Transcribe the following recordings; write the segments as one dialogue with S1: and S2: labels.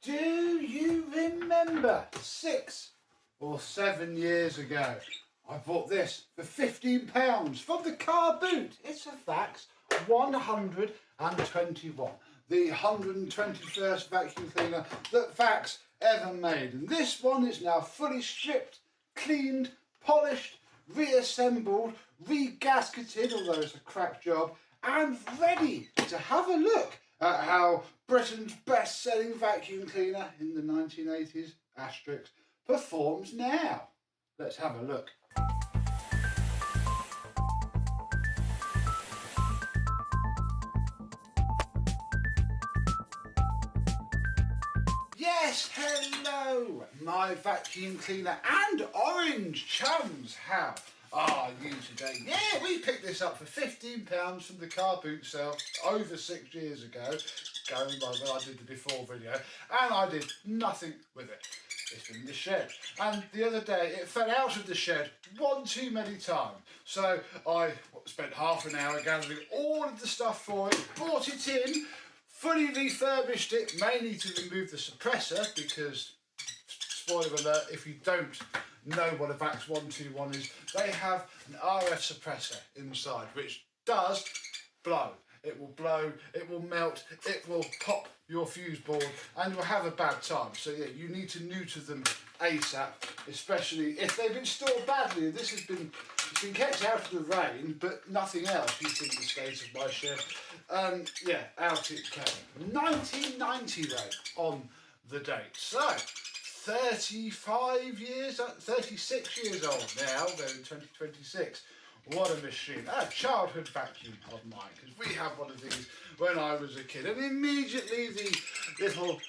S1: Do you remember 6 or 7 years ago? I bought this for £15 from the car boot. It's a Vax 121, the 121st vacuum cleaner that Vax ever made. And this one is now fully stripped, cleaned, polished, reassembled, re-gasketed, although it's a crap job, and ready to have a look at how Britain's best-selling vacuum cleaner in the 1980s, asterisk, performs now. Let's have a look. Yes, hello, my vacuum cleaner and orange chums. How are you today? Yeah, we picked this up for £15 from the car boot sale over 6 years ago, going by when I did the before video, and I did nothing with it. It's been in the shed, and the other day it fell out of the shed one too many times. So I spent half an hour gathering all of the stuff for it, brought it in, fully refurbished it, mainly to remove the suppressor, because, spoiler alert, if you don't know what a Vax 121 is, they have an RF suppressor inside, which does blow. It will blow, it will melt, it will pop your fuse board, and you'll have a bad time. So yeah, you need to neuter them ASAP, especially if they've been stored badly. This has been, it's been kept out of the rain, but nothing else. You think the state of my shed. Yeah, out it came. 1990 though, on the date. So, 36 years old now, they're in 2026. What a machine. A childhood vacuum of mine, because we had one of these when I was a kid, and immediately the little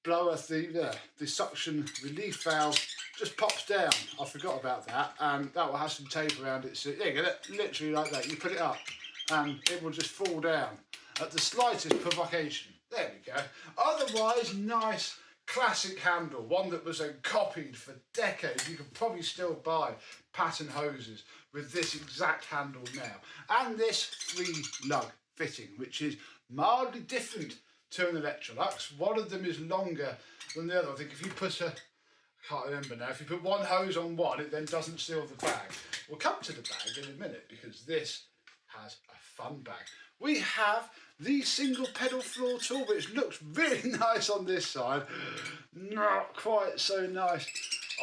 S1: blower thing, the suction relief valve just pops down. I forgot about that, and that will have some tape around it. So yeah, get it literally like that. You put it up and it will just fall down at the slightest provocation. There we go. Otherwise, nice classic handle, one that was copied for decades. You can probably still buy pattern hoses with this exact handle now, and this 3-lug fitting, which is mildly different to an Electrolux. One of them is longer than the other. I think if you put I can't remember now, if you put one hose on one, it then doesn't seal the bag. We'll come to the bag in a minute, because this has a fun bag. We have the single pedal floor tool, which looks really nice on this side, not quite so nice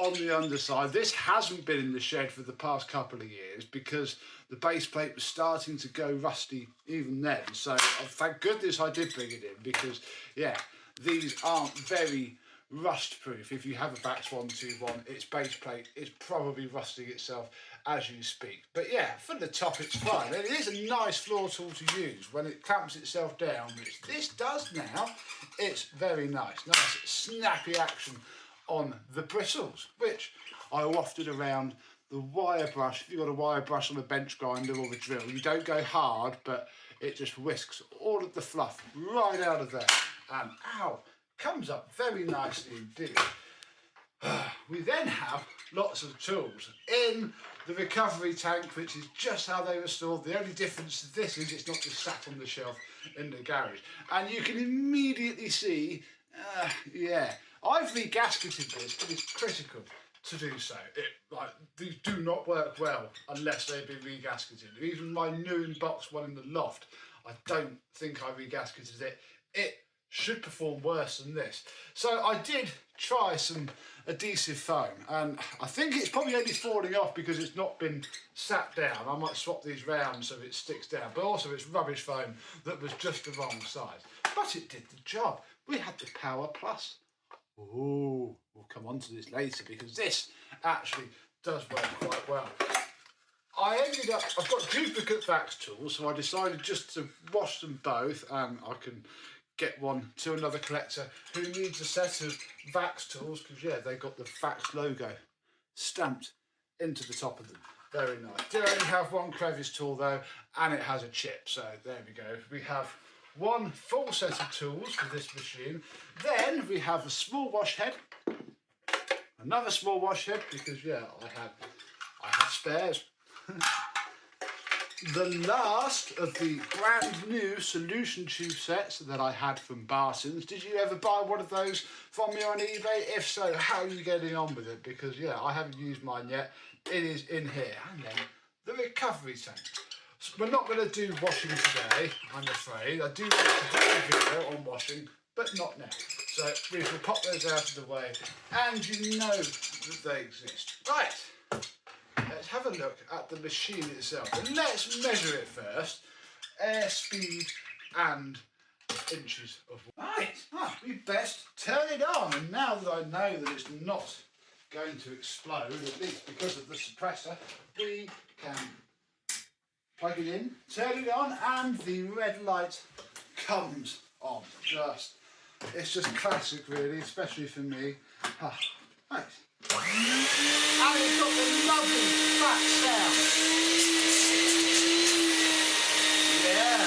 S1: on the underside. This hasn't been in the shed for the past couple of years because the base plate was starting to go rusty even then. So thank goodness I did bring it in, because yeah, these aren't very rust proof. If you have a Vax 121, its base plate is probably rusting itself as you speak. But yeah, from the top it's fine. It is a nice floor tool to use when it clamps itself down, which this does now. It's very nice. Nice snappy action on the bristles, which I wafted around the wire brush. If you've got a wire brush on a bench grinder or the drill, you don't go hard, but it just whisks all of the fluff right out of there. And ow, comes up very nicely indeed. We then have lots of tools in the recovery tank, which is just how they were stored. The only difference to this is it's not just sat on the shelf in the garage. And you can immediately see, yeah, I've re-gasketed this, but it's critical to do so. These do not work well unless they've been re-gasketed. Even my new in-box one in the loft, I don't think I re-gasketed it. It should perform worse than this. So I did try some adhesive foam, and I think it's probably only falling off because it's not been sat down. I might swap these round so it sticks down, but also it's rubbish foam that was just the wrong size. But it did the job. We had the PowerPlus. Oh, we'll come on to this later, because this actually does work quite well. I ended up, I've got duplicate Vax tools, so I decided just to wash them both, and I can get one to another collector who needs a set of Vax tools, because yeah, they got the Vax logo stamped into the top of them. Very nice. Do only have one crevice tool though, and it has a chip, so there we go. We have one full set of tools for this machine. Then we have a small wash head, another small wash head, because yeah, I had spares. the last of the brand new solution tube sets that I had from Barson's. Did you ever buy one of those from me on eBay? If so, how are you getting on with it? Because yeah, I haven't used mine yet. It is in here. And then the recovery tank. So we're not going to do washing today, I'm afraid. I do want to have a video on washing, but not now. So we shall pop those out of the way, and you know that they exist. Right. Let's have a look at the machine itself, and let's measure it first. Air speed and inches of water. Right, we best turn it on, and now that I know that it's not going to explode, at least because of the suppressor, we can plug it in, turn it on, and the red light comes on. It's just classic really, especially for me. Right. And it's got the lovely fat sound. Yeah.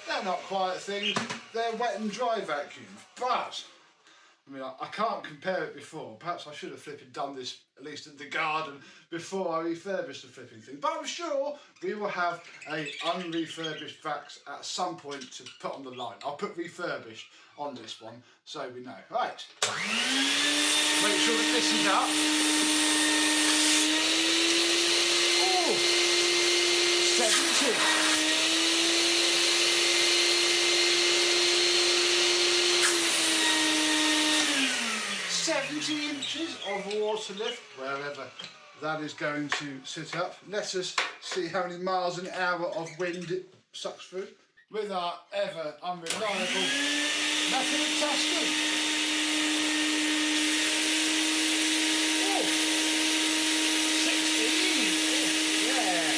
S1: They're not quiet things, they're wet and dry vacuums. But, I mean, I can't compare it before. Perhaps I should have flipping done this, at least in the garden, before I refurbished the flipping thing. But I'm sure we will have a unrefurbished Vax at some point to put on the line. I'll put refurbished on this one, so we know. Right. Make sure that this is up. Oh, 70. 70 inches of water lift, wherever that is going to sit up. Let us see how many miles an hour of wind it sucks through with our ever unreliable method of testing. Oh, 16. Yeah.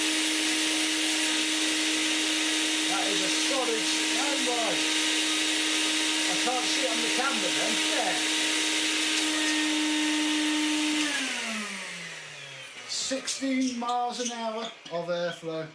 S1: That is a solid standby. I can't see it on the camera then. Yeah. 16 miles an hour of airflow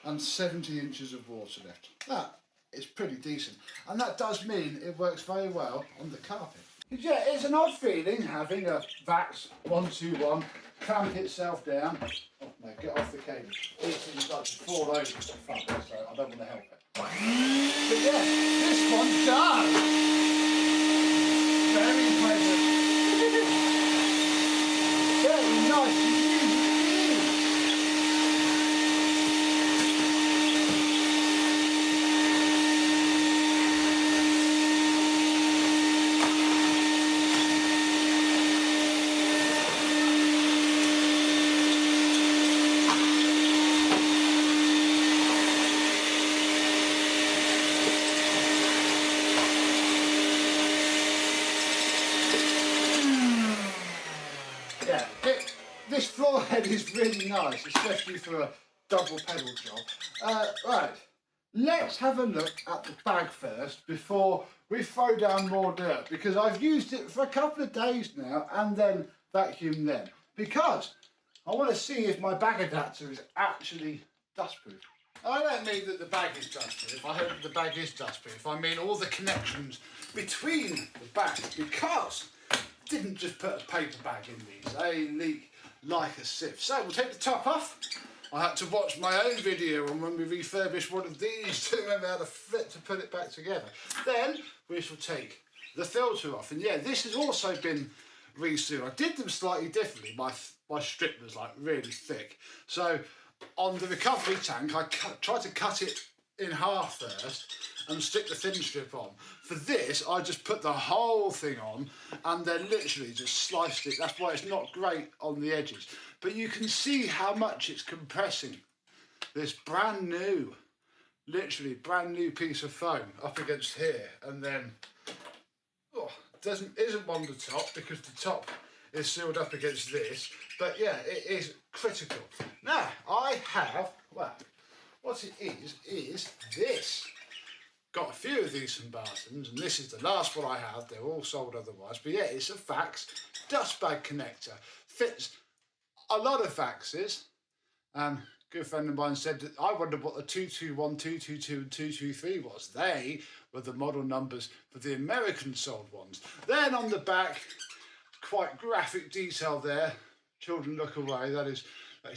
S1: and 70 inches of water left. That is pretty decent, and that does mean it works very well on the carpet. Yeah, it's an odd feeling having a Vax 121 clamp itself down. Oh no, get off the cable. These things like to fall over the front, so I don't want to help it. But yeah, this one does. Very pleasant. Very nice to use. This floor head is really nice, especially for a double pedal job. Right, let's have a look at the bag first before we throw down more dirt, because I've used it for a couple of days now and then vacuumed them, because I want to see if my bag adapter is actually dustproof. I don't mean that the bag is dustproof, I hope that the bag is dustproof. I mean all the connections between the bag, because I didn't just put a paper bag in these, they leak like a sieve. So we'll take the top off. I had to watch my own video on when we refurbished one of these to remember how to put it back together. Then we shall take the filter off, and yeah, this has also been resealed. I did them slightly differently. My strip was like really thick, so on the recovery tank I tried to cut it in half first and stick the thin strip on. For this, I just put the whole thing on and then literally just sliced it. That's why it's not great on the edges. But you can see how much it's compressing this brand new, literally brand new piece of foam up against here. And then, isn't on the top because the top is sealed up against this. But yeah, it is critical. Now, I have, well, what it is this. Got a few of these from Barson's, and this is the last one I have. They're all sold otherwise, but yeah, it's a Vax dust bag connector. Fits a lot of Vaxes. A good friend of mine said that I wondered what the 221, 222 and 223 was. They were the model numbers for the American sold ones. Then on the back, quite graphic detail there. children look away. That is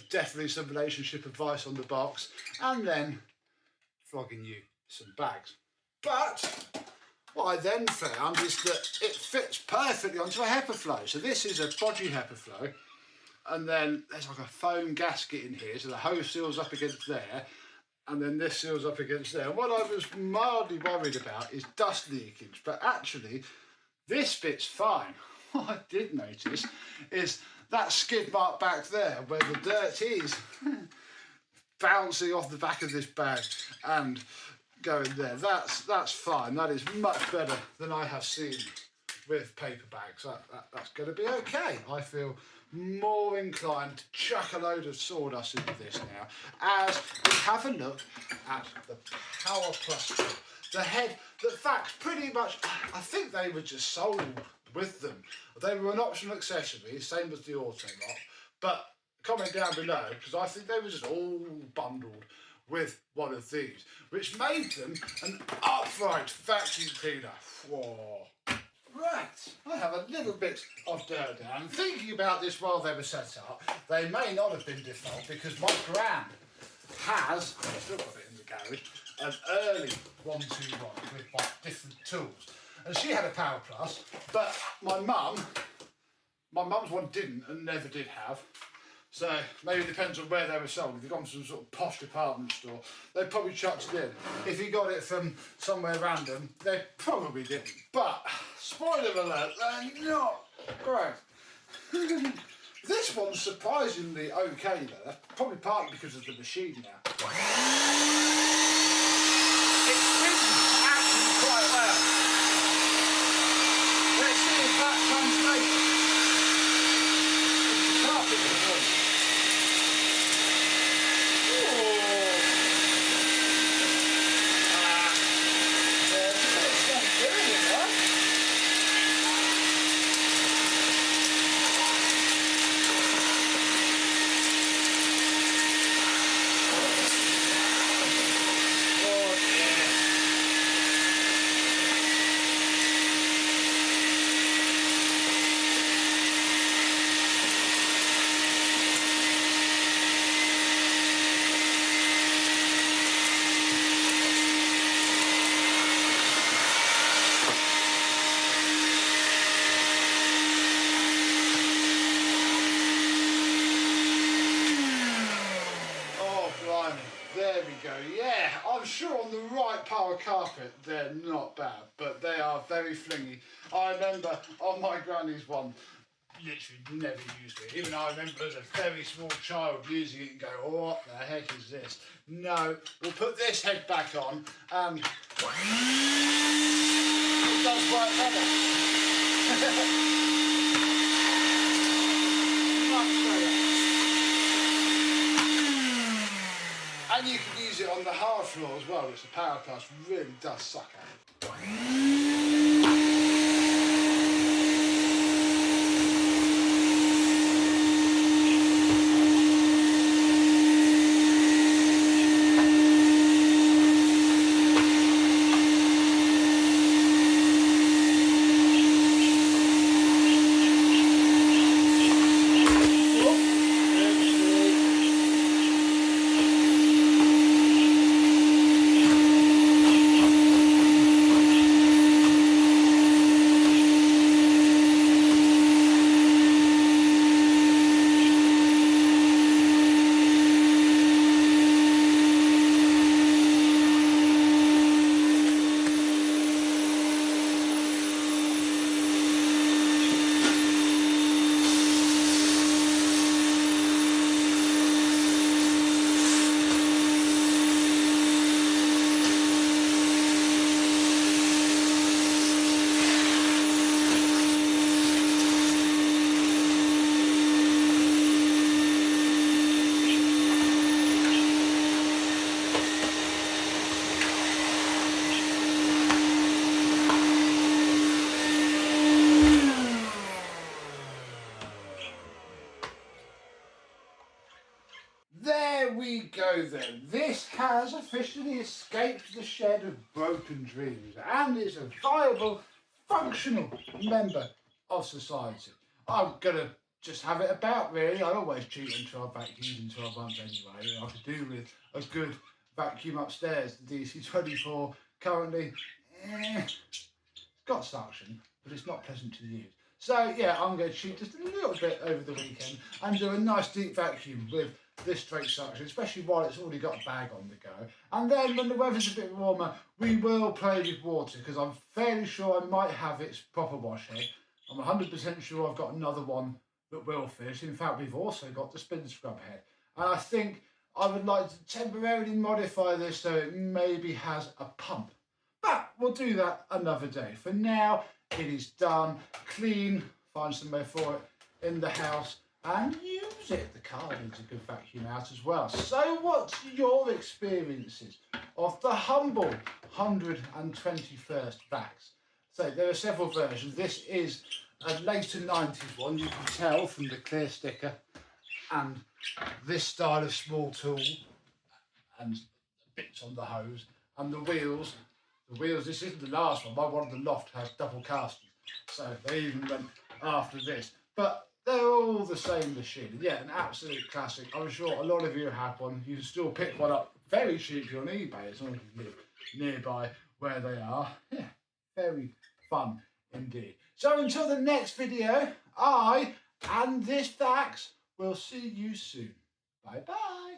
S1: definitely some relationship advice on the box. And then flogging you some bags. But what I then found is that it fits perfectly onto a HEPA flow. So this is a bodgy HEPA flow, and then there's like a foam gasket in here, so the hose seals up against there, and then this seals up against there. And what I was mildly worried about is dust leakage, but actually this bit's fine. What I did notice is that skid mark back there where the dirt is bouncing off the back of this bag and going there. That's fine. That is much better than I have seen with paper bags. That's going to be okay. I feel more inclined to chuck a load of sawdust into this now as we have a look at the PowerPlus Demo. The head that Vax pretty much, I think they were just sold with them. They were an optional accessory, same as the auto lock, but comment down below because I think they were just all bundled with one of these, which made them an upright vacuum cleaner. Whoa. Right, I have a little bit of dirt down. And thinking about this while they were set up, they may not have been default because my gran has, I've still got it in the garage, an early 121 with like different tools. And she had a PowerPlus, but my mum's one didn't and never did have. So maybe it depends on where they were sold. If you've gone to some sort of posh department store, they probably chucked it in. If you got it from somewhere random, they probably didn't. But, spoiler alert, they're not great. This one's surprisingly okay though. That's probably partly because of the machine now. It spins actually quite well. Let's see if that translates into carpet performance. There we go, yeah, I'm sure on the right power carpet they're not bad, but they are very flingy. I remember on my granny's one, literally never used it. Even I remember as a very small child using it and go, oh, what the heck is this? No, we'll put this head back on and it does work better. Much better. And you can use it on the hard floor as well, which the PowerPlus really does suck at. There we go then. This has officially escaped the shed of broken dreams and is a viable, functional member of society. I'm going to just have it about really. I always cheat on 12 vacuums in 12 months anyway. I could do with a good vacuum upstairs. The DC24 currently, it's got suction, but it's not pleasant to use. So yeah, I'm going to cheat just a little bit over the weekend and do a nice deep vacuum with this straight suction, especially while it's already got a bag on the go. And then when the weather's a bit warmer, we will play with water, because I'm fairly sure I might have its proper wash head. I'm 100% sure I've got another one that will fit. In fact, we've also got the spin scrub head. And I think I would like to temporarily modify this so it maybe has a pump. But we'll do that another day. For now, it is done, clean, find somewhere for it in the house and use it. The car needs a good vacuum out as well. So what's your experiences of the humble 121st Vax? So there are several versions. This is a later 90s one, you can tell from the clear sticker and this style of small tool and bits on the hose and the wheels. The wheels, this isn't the last one. My one of the loft has double casters, so they even went after this. But they're all the same machine. Yeah, an absolute classic. I'm sure a lot of you have one. You can still pick one up very cheaply on eBay as long as you live nearby where they are. Yeah, very fun indeed. So until the next video, I and this Vax will see you soon. Bye bye.